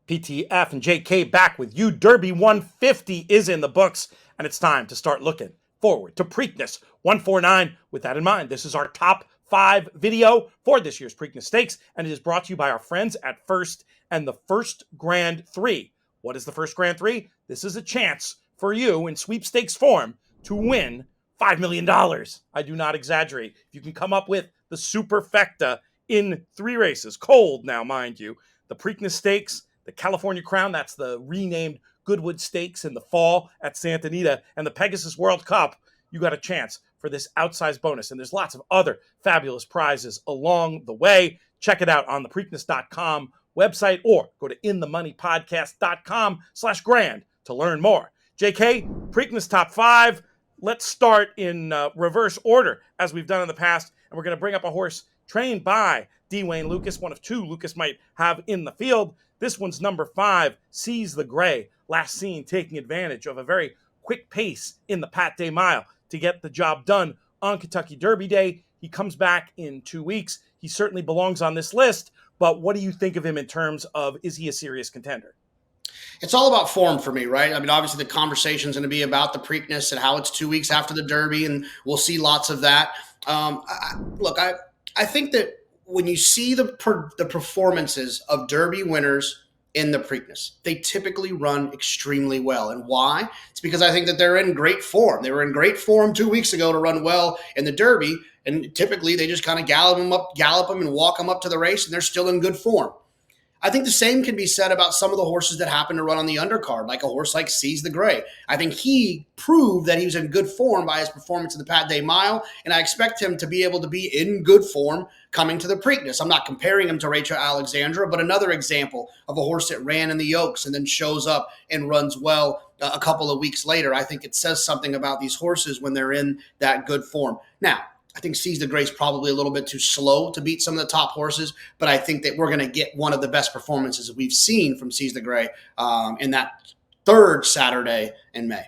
PTF and JK back with you. Derby 150 is in the books, and it's time to start looking forward to Preakness 149. With that in mind, this is our top 5 video for this year's Preakness Stakes, and it is brought to you by our friends at First and the First Grand 3. What is the First Grand 3? This is a chance for you in sweepstakes form to win $5 million. I do not exaggerate. If you can come up with the superfecta in 3 races, cold now, mind you, the Preakness Stakes, the California Crown, that's the renamed Goodwood Stakes in the fall at Santa Anita, and the Pegasus World Cup, you got a chance for this outsized bonus. And there's lots of other fabulous prizes along the way. Check it out on the Preakness.com website or go to inthemoneypodcast.com/grand to learn more. JK, Preakness top 5. Let's start in reverse order as we've done in the past. And we're going to bring up a horse trained by D. Wayne Lukas, one of 2 Lukas might have in the field. This one's number 5, Seize the Gray. Last seen taking advantage of a very quick pace in the Pat Day Mile to get the job done on Kentucky Derby Day. He comes back in 2 weeks. He certainly belongs on this list, but what do you think of him in terms of, is he a serious contender? It's all about form for me, right? I mean, obviously the conversation is going to be about the Preakness and how it's 2 weeks after the Derby, and we'll see lots of that. I think that when you see the performances of Derby winners in the Preakness, they typically run extremely well. And why? It's because I think that they're in great form. They were in great form 2 weeks ago to run well in the Derby, and typically they just kind of gallop them and walk them up to the race, and they're still in good form. I think the same can be said about some of the horses that happen to run on the undercard, like a horse like Seize the Gray. I think he proved that he was in good form by his performance in the Pat Day Mile, and I expect him to be able to be in good form coming to the Preakness. I'm not comparing him to Rachel Alexandra, but another example of a horse that ran in the Oaks and then shows up and runs well a couple of weeks later. I think it says something about these horses when they're in that good form. Now, I think Seize the Gray is probably a little bit too slow to beat some of the top horses, but I think that we're going to get one of the best performances we've seen from Seize the Gray in that 3rd Saturday in May.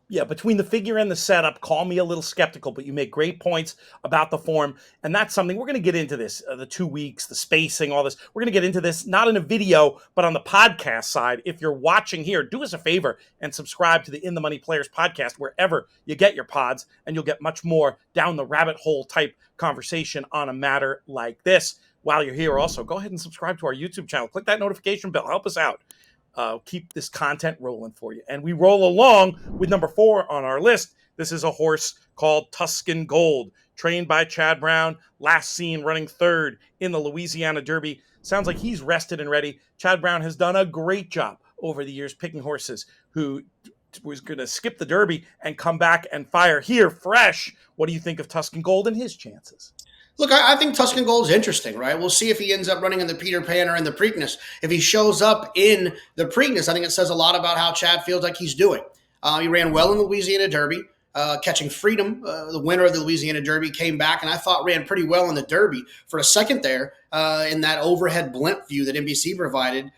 Yeah, between the figure and the setup, call me a little skeptical, but you make great points about the form. And that's something we're going to get into this, the 2 weeks, the spacing, all this. We're going to get into this, not in a video, but on the podcast side. If you're watching here, do us a favor and subscribe to the In the Money Players podcast, wherever you get your pods, and you'll get much more down the rabbit hole type conversation on a matter like this. While you're here also, go ahead and subscribe to our YouTube channel. Click that notification bell. Help us out. Keep this content rolling for you. And we roll along with number 4 on our list. This is a horse called Tuscan Gold, trained by Chad Brown, last seen running 3rd in the Louisiana Derby. Sounds like he's rested and ready. Chad Brown has done a great job over the years picking horses who was going to skip the Derby and come back and fire here fresh. What do you think of Tuscan Gold and his chances? Look, I think Tuscan Gold is interesting, right? We'll see if he ends up running in the Peter Pan or in the Preakness. If he shows up in the Preakness, I think it says a lot about how Chad feels like he's doing. He ran well in the Louisiana Derby, catching Freedom, the winner of the Louisiana Derby, came back and I thought ran pretty well in the Derby. For a second there, in that overhead blimp view that NBC provided,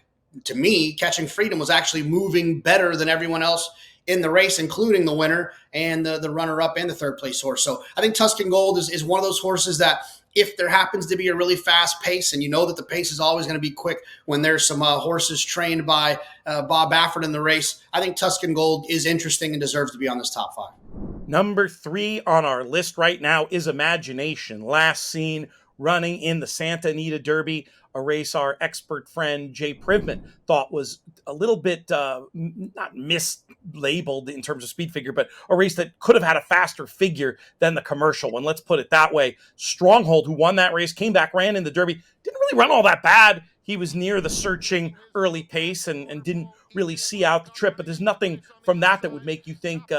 to me, catching Freedom was actually moving better than everyone else in the race, including the winner and the runner-up and the 3rd place horse. So I think Tuscan Gold is one of those horses that if there happens to be a really fast pace, and you know that the pace is always going to be quick when there's some horses trained by Bob Baffert in the race, I think Tuscan Gold is interesting and deserves to be on this top 5. Number 3 on our list right now is Imagination, last seen running in the Santa Anita Derby, a race our expert friend Jay Privman thought was a little bit not mislabeled in terms of speed figure, but a race that could have had a faster figure than the commercial one. Let's put it that way. Stronghold, who won that race, came back, ran in the Derby, didn't really run all that bad. He was near the searching early pace and didn't really see out the trip, but there's nothing from that would make you think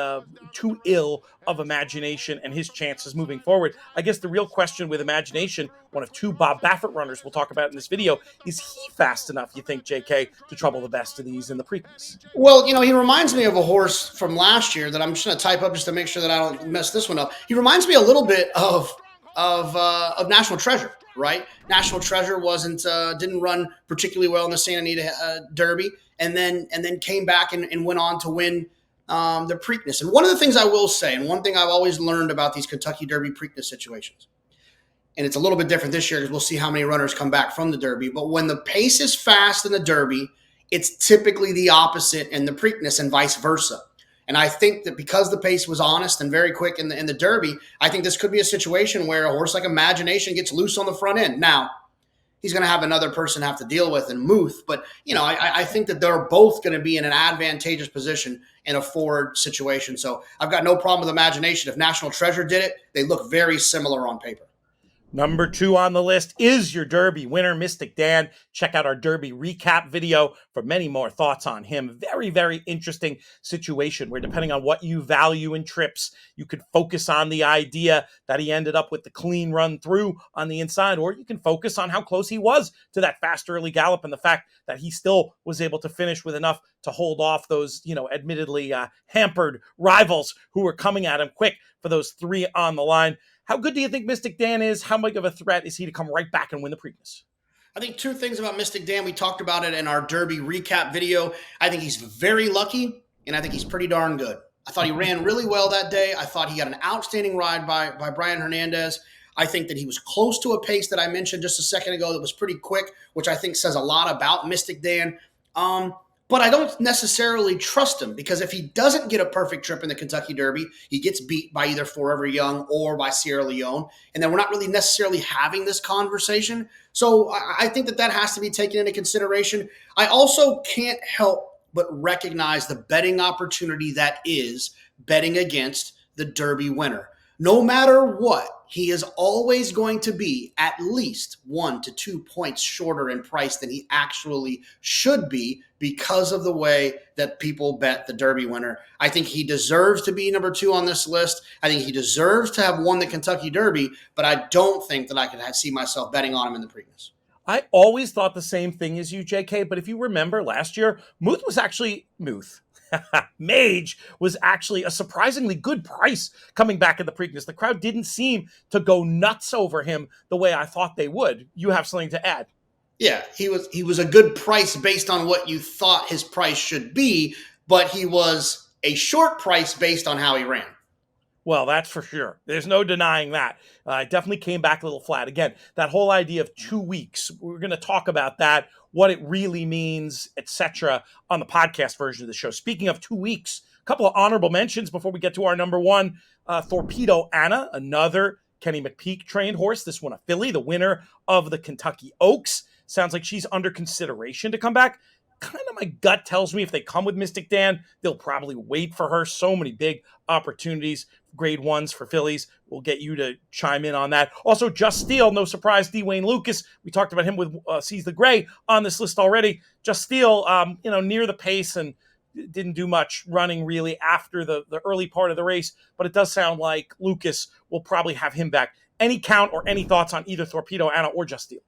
too ill of Imagination and his chances moving forward. I guess the real question with Imagination, one of 2 Bob Baffert runners we'll talk about in this video, is he fast enough, you think, JK, to trouble the best of these in the Preakness? Well, he reminds me of a horse from last year that I'm just going to type up just to make sure that I don't mess this one up. He reminds me a little bit of National Treasure. Right, National Treasure didn't run particularly well in the Santa Anita Derby, and then came back and went on to win the Preakness. And one of the things I will say, and one thing I've always learned about these Kentucky Derby Preakness situations, and it's a little bit different this year because we'll see how many runners come back from the Derby, but when the pace is fast in the Derby, It's typically the opposite in the Preakness and vice versa. And I think that because the pace was honest and very quick in the Derby, I think this could be a situation where a horse like Imagination gets loose on the front end. Now, he's going to have another person have to deal with in Muth. But, I think that they're both going to be in an advantageous position in a forward situation. So I've got no problem with Imagination. If National Treasure did it, they look very similar on paper. Number 2 on the list is your Derby winner, Mystik Dan. Check out our Derby recap video for many more thoughts on him. Very, very interesting situation where, depending on what you value in trips, you could focus on the idea that he ended up with the clean run through on the inside, or you can focus on how close he was to that fast early gallop and the fact that he still was able to finish with enough to hold off those, admittedly hampered rivals who were coming at him quick for those 3 on the line. How good do you think Mystik Dan is? How big of a threat is he to come right back and win the Preakness? I think 2 things about Mystik Dan. We talked about it in our Derby recap video. I think he's very lucky, and I think he's pretty darn good. I thought he ran really well that day. I thought he got an outstanding ride by Brian Hernandez. I think that he was close to a pace that I mentioned just a second ago that was pretty quick, which I think says a lot about Mystik Dan. But I don't necessarily trust him, because if he doesn't get a perfect trip in the Kentucky Derby, he gets beat by either Forever Young or by Sierra Leone. And then we're not really necessarily having this conversation. So I think that has to be taken into consideration. I also can't help but recognize the betting opportunity that is betting against the Derby winner. No matter what, he is always going to be at least 1 to 2 points shorter in price than he actually should be, because of the way that people bet the Derby winner. I think he deserves to be number 2 on this list. I think he deserves to have won the Kentucky Derby, but I don't think that I could see myself betting on him in the Preakness. I always thought the same thing as you, JK, but if you remember last year, Muth was actually Mage was actually a surprisingly good price coming back in the Preakness. The crowd didn't seem to go nuts over him the way I thought they would. You have something to add? Yeah, he was a good price based on what you thought his price should be, but he was a short price based on how he ran. Well, that's for sure. There's no denying that. It definitely came back a little flat. Again, that whole idea of 2 weeks, we're going to talk about that, what it really means, etc., on the podcast version of the show. Speaking of 2 weeks, a couple of honorable mentions before we get to our number 1. Torpedo Anna, another Kenny McPeak trained horse. This one a filly, the winner of the Kentucky Oaks. Sounds like she's under consideration to come back. Kind of my gut tells me if they come with Mystik Dan, they'll probably wait for her. So many big opportunities, grade 1s for fillies. We'll get you to chime in on that. Also, Just Steel, no surprise, D. Wayne Lucas. We talked about him with Seize the Gray on this list already. Just Steel, near the pace and didn't do much running really after the early part of the race, but it does sound like Lucas will probably have him back. Any count or any thoughts on either Torpedo Anna or Just Steel?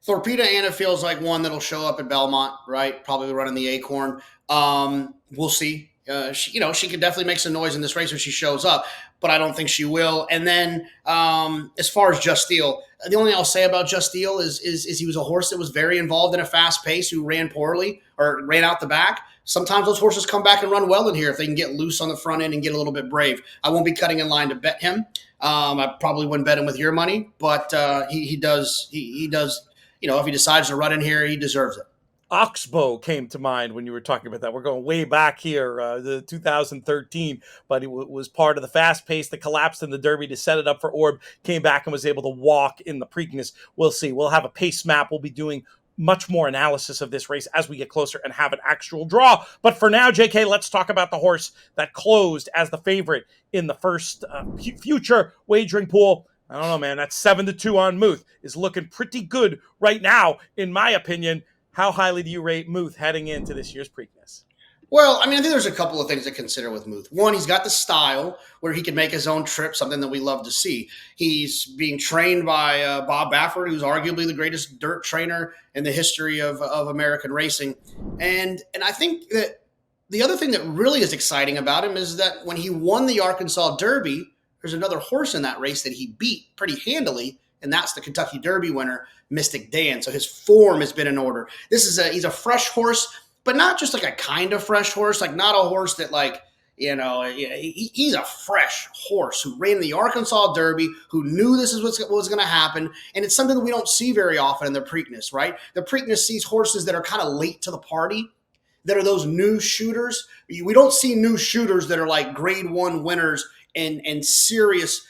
Torpedo Anna feels like one that'll show up at Belmont, right? Probably running the Acorn. We'll see. She could definitely make some noise in this race when she shows up, but I don't think she will. And then as far as Just Steel, the only thing I'll say about Just Steel is he was a horse that was very involved in a fast pace, who ran poorly or ran out the back. Sometimes those horses come back and run well in here if they can get loose on the front end and get a little bit brave. I won't be cutting in line to bet him. I probably wouldn't bet him with your money, but he does. He does. If he decides to run in here, he deserves it. Oxbow came to mind when you were talking about that. We're going way back here, the 2013, but he was part of the fast pace that collapsed in the Derby to set it up for Orb, came back and was able to walk in the Preakness. We'll see. We'll have a pace map. We'll be doing much more analysis of this race as we get closer and have an actual draw. But for now, JK, let's talk about the horse that closed as the favorite in the first future wagering pool. I don't know, man. That's 7-2 on Muth. Is looking pretty good right now, in my opinion. How highly do you rate Muth heading into this year's Preakness? Well, I think there's a couple of things to consider with Muth. One, he's got the style where he can make his own trip, something that we love to see. He's being trained by Bob Baffert, who's arguably the greatest dirt trainer in the history of American racing. And I think that the other thing that really is exciting about him is that when he won the Arkansas Derby, there's another horse in that race that he beat pretty handily, and that's the Kentucky Derby winner, Mystik Dan. So his form has been in order. He's a fresh horse, but not just like a kind of fresh horse, like not a horse that he's a fresh horse who ran the Arkansas Derby, who knew this is what was going to happen. And it's something that we don't see very often in the Preakness, right? The Preakness sees horses that are kind of late to the party, that are those new shooters. We don't see new shooters that are like grade 1 winners and serious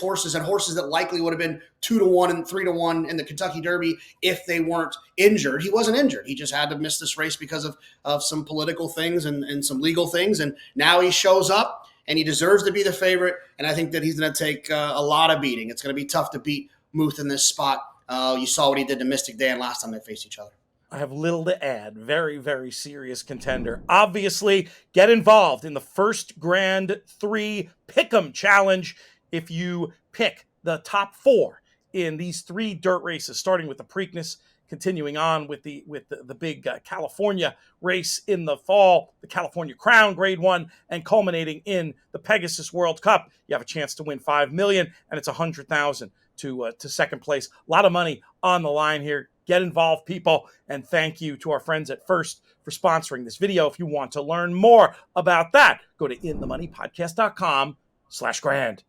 horses, and horses that likely would have been 2-1 and 3-1 in the Kentucky Derby if they weren't injured. He wasn't injured. He just had to miss this race because of some political things and some legal things. And now he shows up and he deserves to be the favorite. And I think that he's going to take a lot of beating. It's going to be tough to beat Muth in this spot. You saw what he did to Mystik Dan last time they faced each other. I have little to add. Very, very serious contender. Obviously, get involved in the first Grand 3 Pick'em Challenge if you pick the top 4 in these 3 dirt races, starting with the Preakness, continuing on with the big California race in the fall, the California Crown Grade 1, and culminating in the Pegasus World Cup. You have a chance to win $5 million, and it's $100,000 to second place. A lot of money on the line here. Get involved, people, and thank you to our friends at First for sponsoring this video. If you want to learn more about that, go to inthemoneypodcast.com/grand.